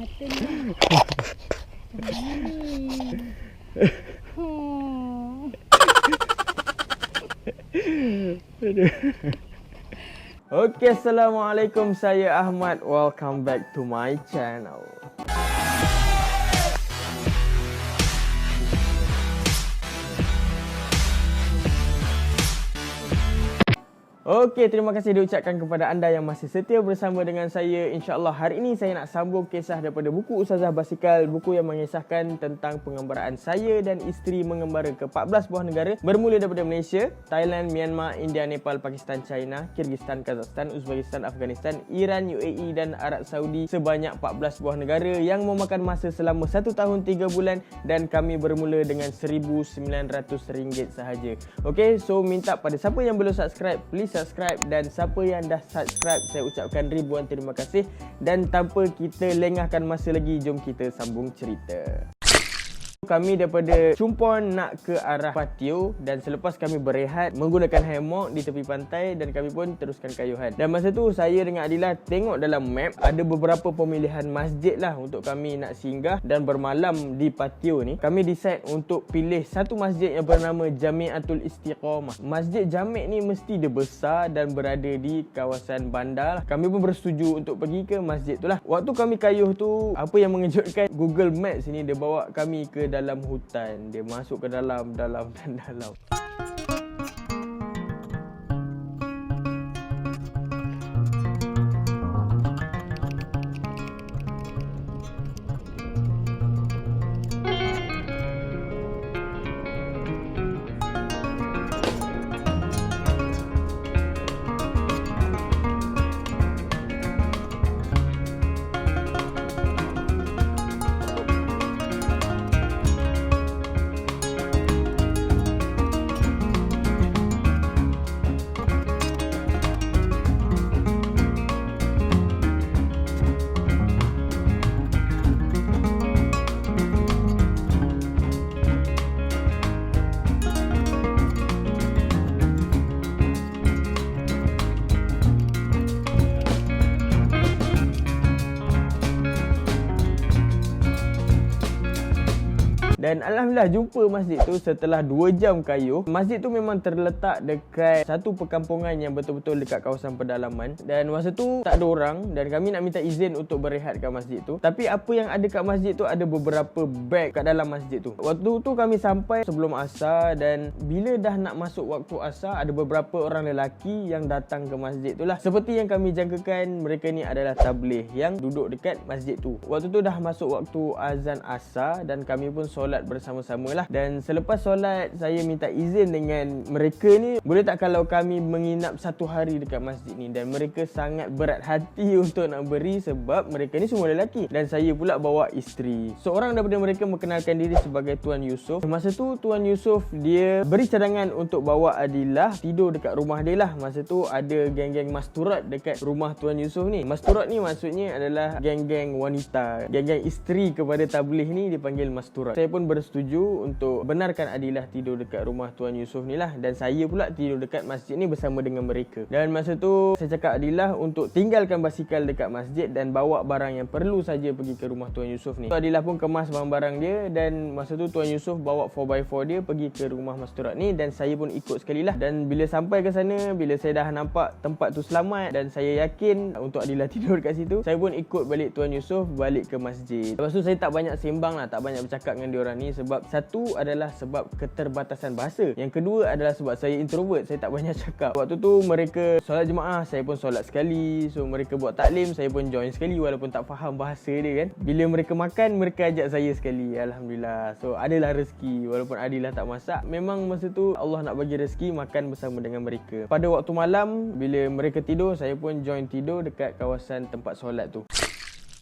Mata ni. Mana ni? Okay, Assalamualaikum. Saya Ahmad. Welcome back to my channel. Okey, terima kasih diucapkan kepada anda yang masih setia bersama dengan saya. InsyaAllah hari ini saya nak sambung kisah daripada buku Ustazah Basikal. Buku yang mengisahkan tentang pengembaraan saya dan isteri mengembara ke 14 buah negara. Bermula daripada Malaysia, Thailand, Myanmar, India, Nepal, Pakistan, China, Kyrgyzstan, Kazakhstan, Uzbekistan, Afghanistan, Iran, UAE dan Arab Saudi. Sebanyak 14 buah negara yang memakan masa selama 1 tahun 3 bulan. Dan kami bermula dengan RM1,900 sahaja. Okey, so minta pada siapa yang belum subscribe, please subscribe, dan siapa yang dah subscribe saya ucapkan ribuan terima kasih. Dan tanpa kita lengahkan masa lagi, jom kita sambung cerita. Kami daripada Chumpon nak ke arah patio, dan selepas kami berehat menggunakan hammock di tepi pantai, dan kami pun teruskan kayuhan. Dan masa tu saya dengan Adila tengok dalam map ada beberapa pemilihan masjid lah untuk kami nak singgah dan bermalam di patio ni. Kami decide untuk pilih satu masjid yang bernama Jamiatul Istiqamah. Masjid Jami' ni mesti dia besar dan berada di kawasan bandar. Kami pun bersetuju untuk pergi ke masjid tu lah. Waktu kami kayuh tu, apa yang mengejutkan, Google Maps ni dia bawa kami ke dalam hutan. Dia masuk ke dalam. Dan alhamdulillah jumpa masjid tu setelah 2 jam kayuh. Masjid tu memang terletak dekat satu perkampungan yang betul-betul dekat kawasan pedalaman. Dan masa tu tak ada orang dan kami nak minta izin untuk berehat kat masjid tu. Tapi apa yang ada kat masjid tu, ada beberapa beg kat dalam masjid tu. Waktu tu kami sampai sebelum asar, dan bila dah nak masuk waktu asar, ada beberapa orang lelaki yang datang ke masjid tu lah. Seperti yang kami jangkakan, mereka ni adalah tabligh yang duduk dekat masjid tu. Waktu tu dah masuk waktu azan asar dan kami pun solat bersama-sama lah. Dan selepas solat, saya minta izin dengan mereka ni, boleh tak kalau kami menginap 1 hari dekat masjid ni. Dan mereka sangat berat hati untuk nak beri sebab mereka ni semua lelaki dan saya pula bawa isteri. Seorang daripada mereka memperkenalkan diri sebagai Tuan Yusof. Masa tu Tuan Yusof dia beri cadangan untuk bawa Adilah tidur dekat rumah dia lah. Masa tu ada geng-geng masturat dekat rumah Tuan Yusof ni. Masturat ni maksudnya adalah geng-geng wanita, geng-geng isteri kepada tabligh ni dipanggil masturat. Saya pun bersetuju untuk benarkan Adilah tidur dekat rumah Tuan Yusof ni lah, dan saya pula tidur dekat masjid ni bersama dengan mereka. Dan masa tu saya cakap Adilah untuk tinggalkan basikal dekat masjid dan bawa barang yang perlu saja pergi ke rumah Tuan Yusof ni. Adilah pun kemas barang-barang dia, dan masa tu Tuan Yusof bawa 4x4 dia pergi ke rumah masturat ni, dan saya pun ikut sekali lah. Dan bila sampai ke sana, bila saya dah nampak tempat tu selamat dan saya yakin untuk Adilah tidur kat situ, saya pun ikut balik Tuan Yusof balik ke masjid. Lepas tu saya tak banyak sembang lah, tak banyak bercakap dengan diorang ni, sebab satu adalah sebab keterbatasan bahasa, yang kedua adalah sebab saya introvert, saya tak banyak cakap. Waktu tu mereka solat jemaah, saya pun solat sekali. So mereka buat taklim, saya pun join sekali walaupun tak faham bahasa dia kan. Bila mereka makan, mereka ajak saya sekali. Alhamdulillah. So adalah rezeki walaupun Adilah tak masak. Memang masa tu Allah nak bagi rezeki makan bersama dengan mereka. Pada waktu malam bila mereka tidur, saya pun join tidur dekat kawasan tempat solat tu.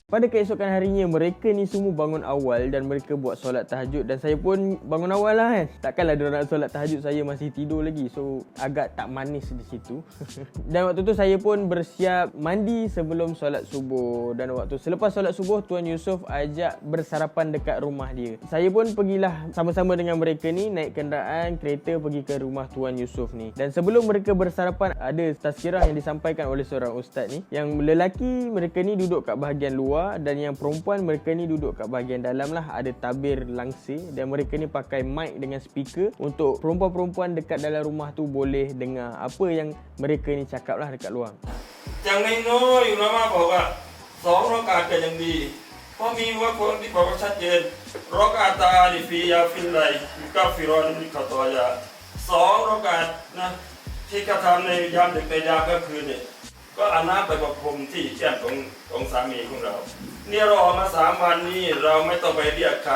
Pada keesokan harinya, mereka ni semua bangun awal dan mereka buat solat tahajud, dan saya pun bangun awal lah kan. Takkanlah dia nak solat tahajud saya masih tidur lagi. So agak tak manis di situ. Dan waktu tu saya pun bersiap mandi sebelum solat subuh. Dan waktu selepas solat subuh, Tuan Yusof ajak bersarapan dekat rumah dia. Saya pun pergilah sama-sama dengan mereka ni, naik kenderaan kereta pergi ke rumah Tuan Yusof ni. Dan sebelum mereka bersarapan, ada tazkirah yang disampaikan oleh seorang ustaz ni. Yang lelaki mereka ni duduk kat bahagian luar luar, dan yang perempuan mereka ni duduk kat bahagian dalam lah. Ada tabir langsir dan mereka ni pakai mic dengan speaker untuk perempuan-perempuan dekat dalam rumah tu boleh dengar apa yang mereka ni cakap lah dekat luar. อย่างน้อยๆอยู่นะมาบอกว่า2 รากาศก็ยังดีเพราะมีว่าคนที่บอกว่าชัดเจนรากาตาดิฟียาฟิลไลกาฟิรอนมิกาตอยา2 รากาศนะที่กระทำในยามดึกในยามกลางคืนเนี่ยก็เอาน้ำไปประพรมที่แก้มของสามีของเราเนี่ยเราออกมา3 วันนี้เราไม่ต้องไปเรียกใคร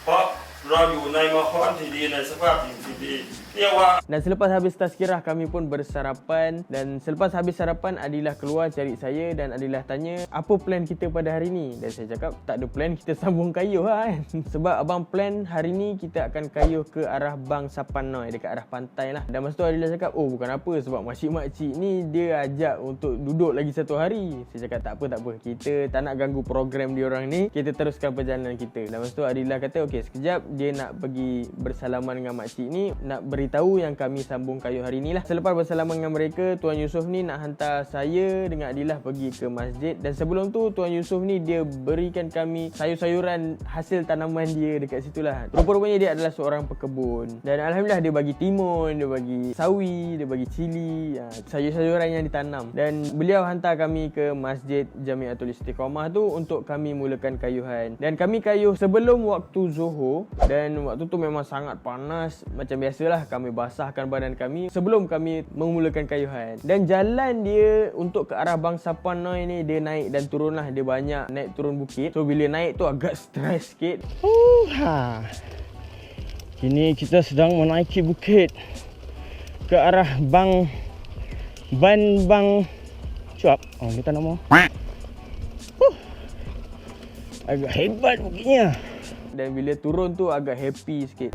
เพราะเราอยู่ในมหรที่ดีในสภาพที่ดีเนี่ยว่า Dan selepas habis tazkirah kami pun bersarapan, dan selepas habis sarapan Adilah keluar cari saya dan Adilah tanya apa plan kita pada hari ni. Dan saya cakap tak ada plan, kita sambung kayuh lah kan. Sebab abang plan hari ni kita akan kayuh ke arah Bang Sapanoi, dekat arah pantai lah. Dan masa tu Adilah cakap oh bukan apa, sebab makcik-makcik ni dia ajak untuk duduk lagi 1 hari. Saya cakap tak apa, kita tak nak ganggu program diorang ni, kita teruskan perjalanan kita. Dan masa tu Adilah kata okey sekejap, dia nak pergi bersalaman dengan makcik ni, nak beritahu yang kami sambung kayuh hari ni lah. Selepas bersalaman dengan mereka, Tuan Yusof ni nak hantar saya dengan Adilah pergi ke masjid. Dan sebelum tu Tuan Yusof ni dia berikan kami sayur-sayuran hasil tanaman dia dekat situ lah. Rupa-rupanya dia adalah seorang pekebun, dan Alhamdulillah dia bagi timun, dia bagi sawi, dia bagi cili, sayur-sayuran yang ditanam. Dan beliau hantar kami ke Masjid Jamiatul Istiqamah tu untuk kami mulakan kayuhan. Dan kami kayuh sebelum waktu Zuhur, dan waktu tu memang sangat panas. Macam biasalah kami basahkan badan kami sebelum kami memulakan kayuhan. Dan jalan dia untuk ke arah Bang Sapanoi ni, dia naik dan turun lah. Dia banyak naik turun bukit. So bila naik tu agak stres sikit. Kini kita sedang menaiki bukit ke arah Bang Cuap. Oh, kita nama. Agak hebat bukitnya. Dan bila turun tu agak happy sikit.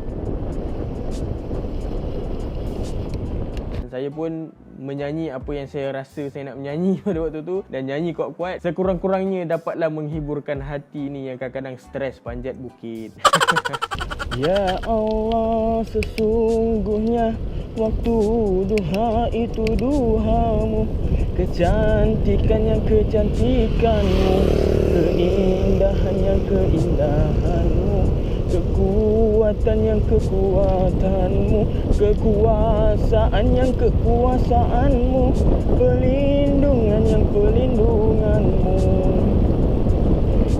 Saya pun menyanyi apa yang saya rasa saya nak menyanyi pada waktu tu, dan nyanyi kuat-kuat. Sekurang-kurangnya dapatlah menghiburkan hati ni yang kadang-kadang stres panjat bukit. Ya Allah, sesungguhnya waktu duha itu duhamu, kecantikan yang kecantikanmu, keindahan yang keindahanmu, kekuatan yang kekuatanmu, kekuasaan yang kekuasaanmu, pelindungan yang pelindunganmu.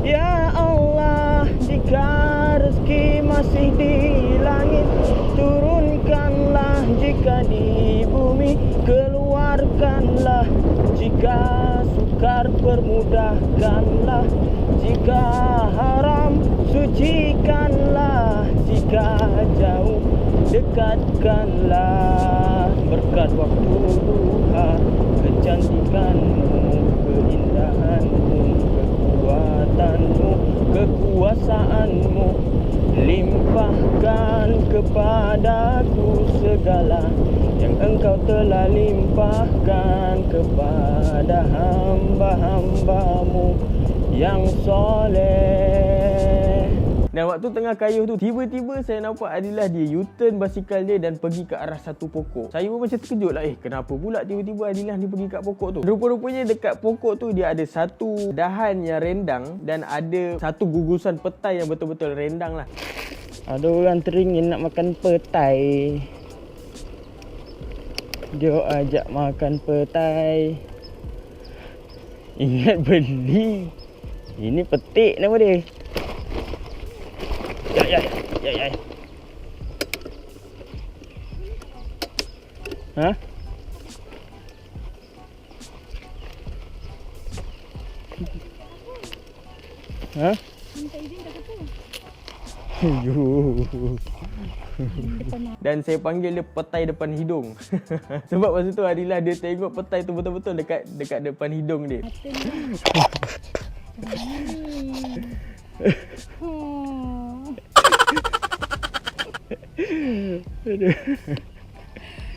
Ya Allah, jika rezeki masih di langit, turunkanlah. Jika di bumi, keluarkanlah. Jika sukar, permudahkanlah. Jika haram, sucikanlah. Jika jauh, dekatkanlah. Berkat waktu duha, kecantikanmu, keindahanmu, kekuatanmu, kekuasaanmu, limpahkan kepadaku segala yang engkau telah limpahkan kepada hamba-hambamu yang soleh. Dan waktu tengah kayuh tu, tiba-tiba saya nampak Adilah dia U-turn basikal dia dan pergi ke arah satu pokok. Saya pun macam terkejut lah, kenapa pula tiba-tiba Adilah ni pergi kat pokok tu. Rupa-rupanya dekat pokok tu dia ada satu dahan yang rendang dan ada satu gugusan petai yang betul-betul rendang lah. Ada orang teringin nak makan petai, dia ajak makan petai. Ingat beli. Ini petik nama dia. Ya. Ha? Ha? Minta izin tak apa. Dan saya panggil dia petai depan hidung. Sebab masa tu Adilah dia tengok petai tu betul-betul dekat depan hidung dia.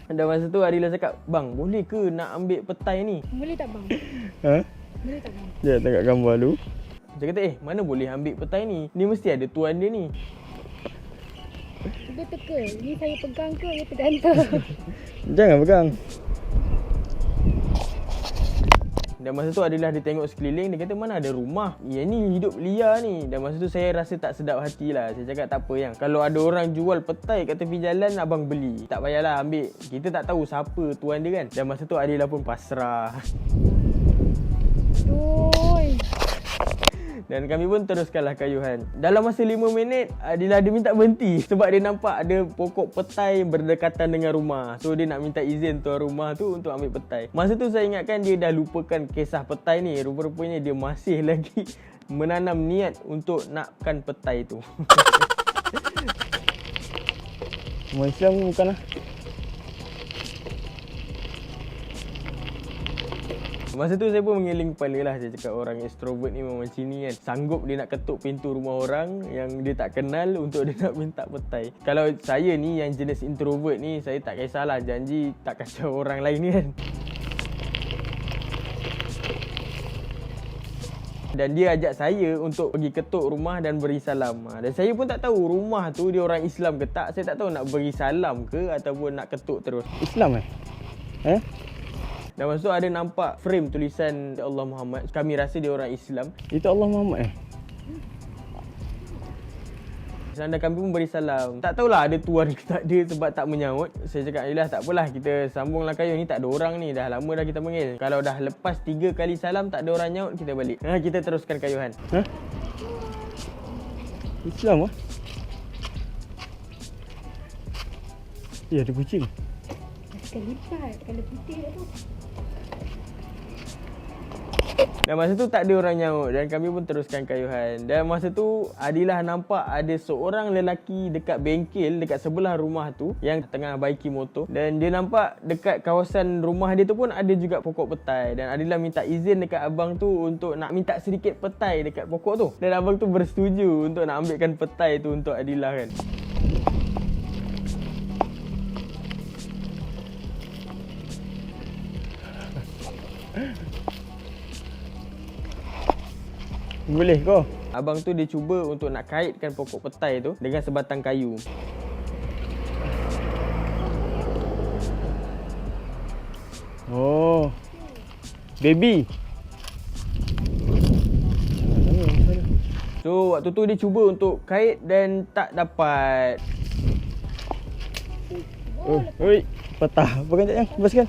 Dan masa tu Adilah cakap, "Bang, boleh ke nak ambil petai ni?" Boleh tak bang? Ha? Boleh tak bang? Dia tengok gambar tu. Saya kata, mana boleh ambil petai ni? Ni mesti ada tuan dia ni. Cuba teka. Ni saya pegang ke dia tergantung? Jangan pegang. Dan masa tu Adilah dia tengok sekeliling, dia kata mana ada rumah, yang ni hidup liar ni. Dan masa tu saya rasa tak sedap hati lah. Saya cakap tak apa yang, kalau ada orang jual petai kat tepi jalan, abang beli, tak payahlah ambil, kita tak tahu siapa tuan dia kan. Dan masa tu Adilah pun pasrah. Aduh. Dan kami pun teruskanlah kayuhan. Dalam masa 5 minit, Adilah dia minta berhenti sebab dia nampak ada pokok petai berdekatan dengan rumah. So dia nak minta izin tuan rumah tu untuk ambil petai. Masa tu saya ingatkan dia dah lupakan kisah petai ni. Rupa-rupanya dia masih lagi menanam niat untuk nakkan petai tu. Orang Islam ni bukan lah. Masa tu saya pun mengiling kepala lah. Saya cakap orang extrovert ni memang macam ni kan. Sanggup dia nak ketuk pintu rumah orang yang dia tak kenal untuk dia nak minta petai. Kalau saya ni yang jenis introvert ni, saya tak kisahlah, janji tak kacau orang lain kan. Dan dia ajak saya untuk pergi ketuk rumah dan beri salam. Dan saya pun tak tahu rumah tu dia orang Islam ke tak. Saya tak tahu nak beri salam ke ataupun nak ketuk terus. Islam Dan masa tu ada nampak frame tulisan Allah Muhammad. Kami rasa dia orang Islam. Itu Allah Muhammad Dan kami pun beri salam. Tak tahulah ada tuan ke tak ada sebab tak menyaut. Saya cakap, yelah tak apalah, kita sambunglah kayu ni, tak ada orang ni. Dah lama dah kita panggil. Kalau dah lepas 3 kali salam tak ada orang nyaut, kita balik. Kita teruskan kayuhan. Islam Ya, ada kucing. Sekali lipat. Kalau putih dah tu. Dan masa tu tak ada orang nyaut dan kami pun teruskan kayuhan. Dan masa tu Adilah nampak ada seorang lelaki dekat bengkel dekat sebelah rumah tu yang tengah baiki motor. Dan dia nampak dekat kawasan rumah dia tu pun ada juga pokok petai. Dan Adilah minta izin dekat abang tu untuk nak minta sedikit petai dekat pokok tu. Dan abang tu bersetuju untuk nak ambilkan petai tu untuk Adilah kan. Boleh kau? Abang tu dia cuba untuk nak kaitkan pokok petai tu dengan sebatang kayu. Oh. Baby. So waktu tu dia cuba untuk kait dan tak dapat. Oi, patah. Apa kan yang bebaskan?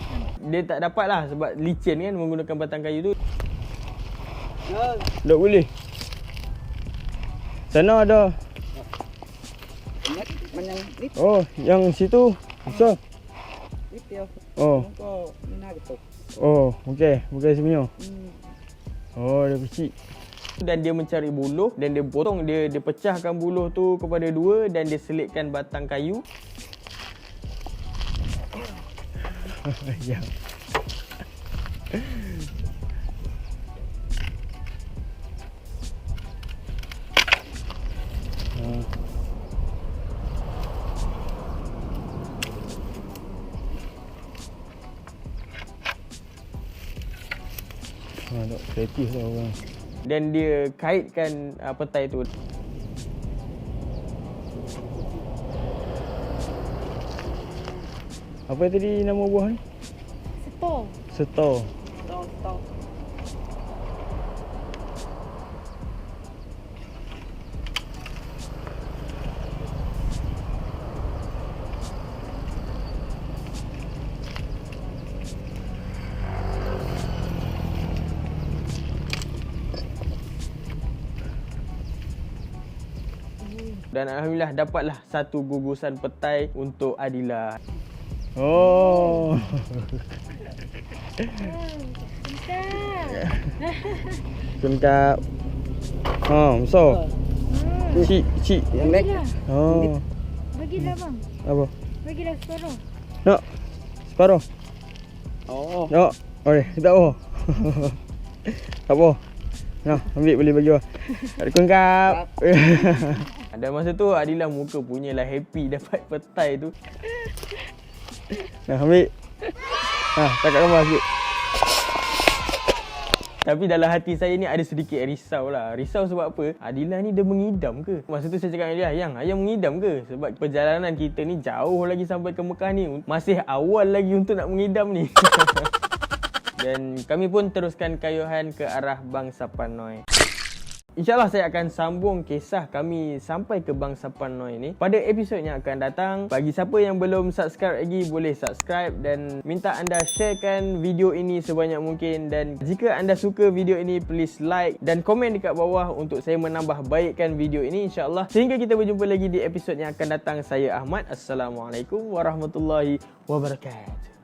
Dia tak dapat lah sebab licin kan menggunakan batang kayu tu. Tak boleh. Sana ada. Oh, yang situ besar. Oh. Oh, okey. Bukan sebenarnya. Oh, dia kecil. Dan dia mencari buluh dan dia potong, dia pecahkan buluh tu kepada 2 dan dia selitkan batang kayu. Ya. Tak kreatif lah orang. Dan dia kaitkan petai tu. Apa tadi nama buah ni? Setor. Setor. Setor. Dan alhamdulillah dapatlah satu gugusan petai untuk Adilah. Oh. Kunkap. So. Cik. Bagilah. Oh. Bagilah bang. Apa? Bagilah separuh. Nak. Separuh. Oh. Nak. Okey, tak apa. Tak apa. Nah, ambil boleh bagi awak. Ada kunkap. Dan masa tu Adilah muka punyalah happy dapat petai tu. Nah, ambil. Cakap gambar sikit. Tapi dalam hati saya ni ada sedikit risau lah. Risau sebab apa? Adilah ni dia mengidam ke? Masa tu saya cakap dengan dia, Yang mengidam ke? Sebab perjalanan kita ni jauh lagi sampai ke Mekah ni. Masih awal lagi untuk nak mengidam ni. Dan kami pun teruskan kayuhan ke arah Bang Sapanoi. InsyaAllah saya akan sambung kisah kami sampai ke Bang Sapanoi ni pada episod yang akan datang. Bagi siapa yang belum subscribe lagi, boleh subscribe dan minta anda sharekan video ini sebanyak mungkin. Dan jika anda suka video ini, please like dan komen dekat bawah untuk saya menambah baikkan video ini insyaAllah. Sehingga kita berjumpa lagi di episod yang akan datang. Saya Ahmad. Assalamualaikum warahmatullahi wabarakatuh.